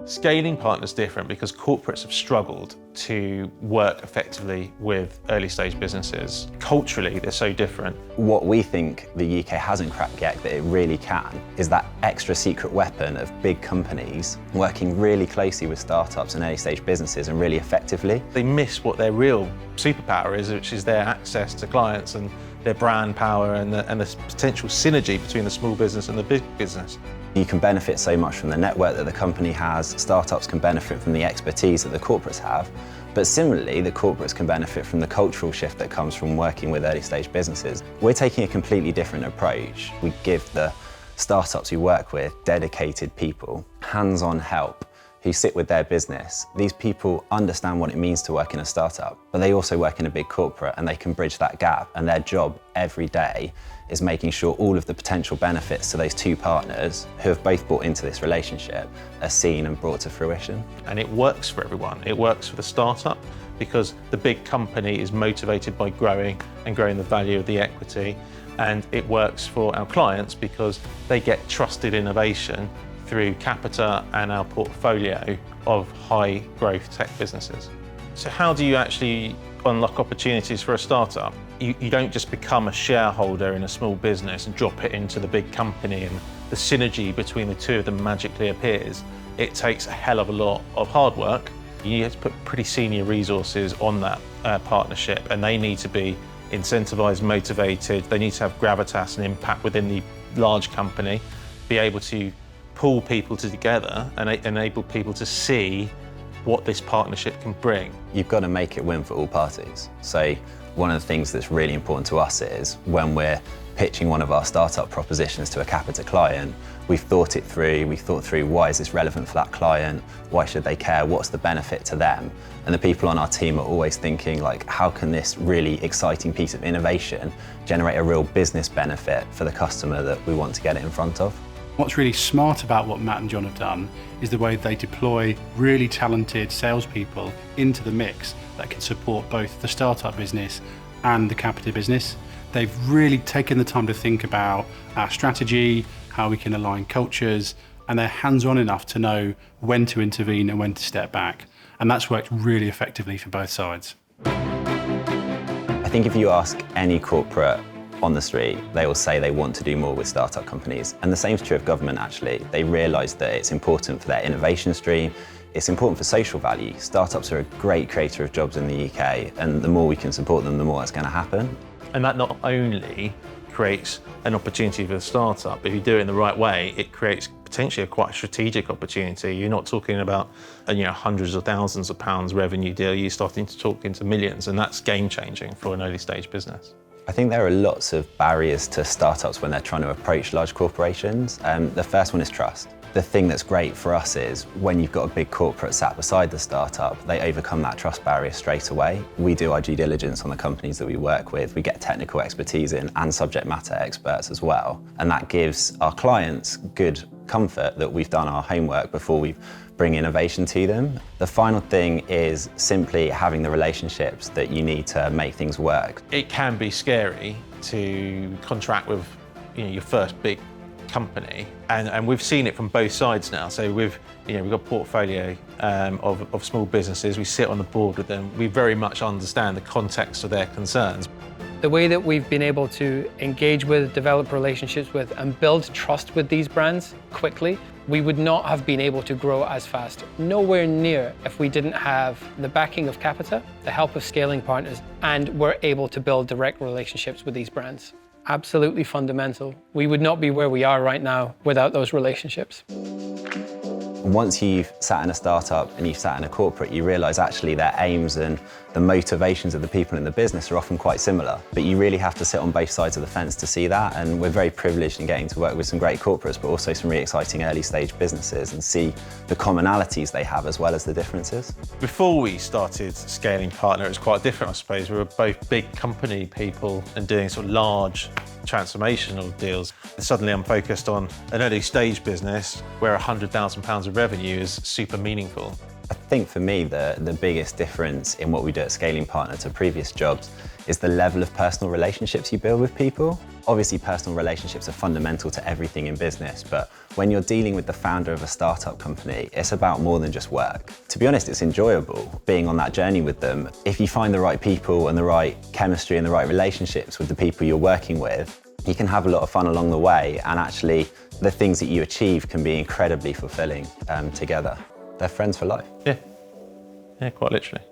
Scaling partners different because corporates have struggled to work effectively with early stage businesses. Culturally, they're so different. What we think the UK hasn't cracked yet, that it really can, is that extra secret weapon of big companies working really closely with startups and early stage businesses and really effectively. They miss what their real superpower is, which is their access to clients and their brand power and the potential synergy between the small business and the big business. You can benefit so much from the network that the company has. Startups can benefit from the expertise that the corporates have. But similarly, the corporates can benefit from the cultural shift that comes from working with early stage businesses. We're taking a completely different approach. We give the startups we work with dedicated people, hands-on help, who sit with their business. These people understand what it means to work in a startup, but they also work in a big corporate and they can bridge that gap. And their job every day is making sure all of the potential benefits to those two partners who have both bought into this relationship are seen and brought to fruition. And it works for everyone. It works for the startup because the big company is motivated by growing and growing the value of the equity. And it works for our clients because they get trusted innovation through Capita and our portfolio of high growth tech businesses. So how do you actually unlock opportunities for a startup? You don't just become a shareholder in a small business and drop it into the big company and the synergy between the two of them magically appears. It takes a hell of a lot of hard work. You need to put pretty senior resources on that partnership, and they need to be incentivized, motivated. They need to have gravitas and impact within the large company, be able to pull people together and enable people to see what this partnership can bring. You've got to make it win for all parties. So one of the things that's really important to us is when we're pitching one of our startup propositions to a Capita client, we've thought it through, we've thought through why is this relevant for that client, why should they care, what's the benefit to them? And the people on our team are always thinking like, how can this really exciting piece of innovation generate a real business benefit for the customer that we want to get it in front of? What's really smart about what Matt and John have done is the way they deploy really talented salespeople into the mix that can support both the startup business and the Capita business. They've really taken the time to think about our strategy, how we can align cultures, and they're hands-on enough to know when to intervene and when to step back. And that's worked really effectively for both sides. I think if you ask any corporate on the street, they will say they want to do more with startup companies. And the same is true of government, actually. They realise that it's important for their innovation stream, it's important for social value. Startups are a great creator of jobs in the UK, and the more we can support them, the more it's going to happen. And that not only creates an opportunity for the startup, if you do it in the right way, it creates potentially a quite strategic opportunity. You're not talking about hundreds of thousands of pounds revenue deal, you're starting to talk into millions, and that's game-changing for an early stage business. I think there are lots of barriers to startups when they're trying to approach large corporations. The first one is trust. The thing that's great for us is when you've got a big corporate sat beside the startup, they overcome that trust barrier straight away. We do our due diligence on the companies that we work with. We get technical expertise in and subject matter experts as well. And that gives our clients good comfort that we've done our homework before we bring innovation to them. The final thing is simply having the relationships that you need to make things work. It can be scary to contract with your first big company, and we've seen it from both sides now. So we've got a portfolio of small businesses. We sit on the board with them. We very much understand the context of their concerns. The way that we've been able to engage with, develop relationships with, and build trust with these brands quickly, we would not have been able to grow as fast. Nowhere near if we didn't have the backing of Capita, the help of scaling partners, and we're able to build direct relationships with these brands. Absolutely fundamental. We would not be where we are right now without those relationships. Once you've sat in a startup and you've sat in a corporate, you realise actually their aims and the motivations of the people in the business are often quite similar. But you really have to sit on both sides of the fence to see that, and we're very privileged in getting to work with some great corporates, but also some really exciting early stage businesses and see the commonalities they have as well as the differences. Before we started scaling partner, it was quite different, I suppose. We were both big company people and doing sort of large transformational deals. And suddenly I'm focused on an early stage business where £100,000 of revenue is super meaningful. I think for me, the biggest difference in what we do at Scaling Partner to previous jobs is the level of personal relationships you build with people. Obviously, personal relationships are fundamental to everything in business, but when you're dealing with the founder of a startup company, it's about more than just work. To be honest, it's enjoyable being on that journey with them. If you find the right people and the right chemistry and the right relationships with the people you're working with, you can have a lot of fun along the way, and actually the things that you achieve can be incredibly fulfilling together. They're friends for life. Yeah, quite literally.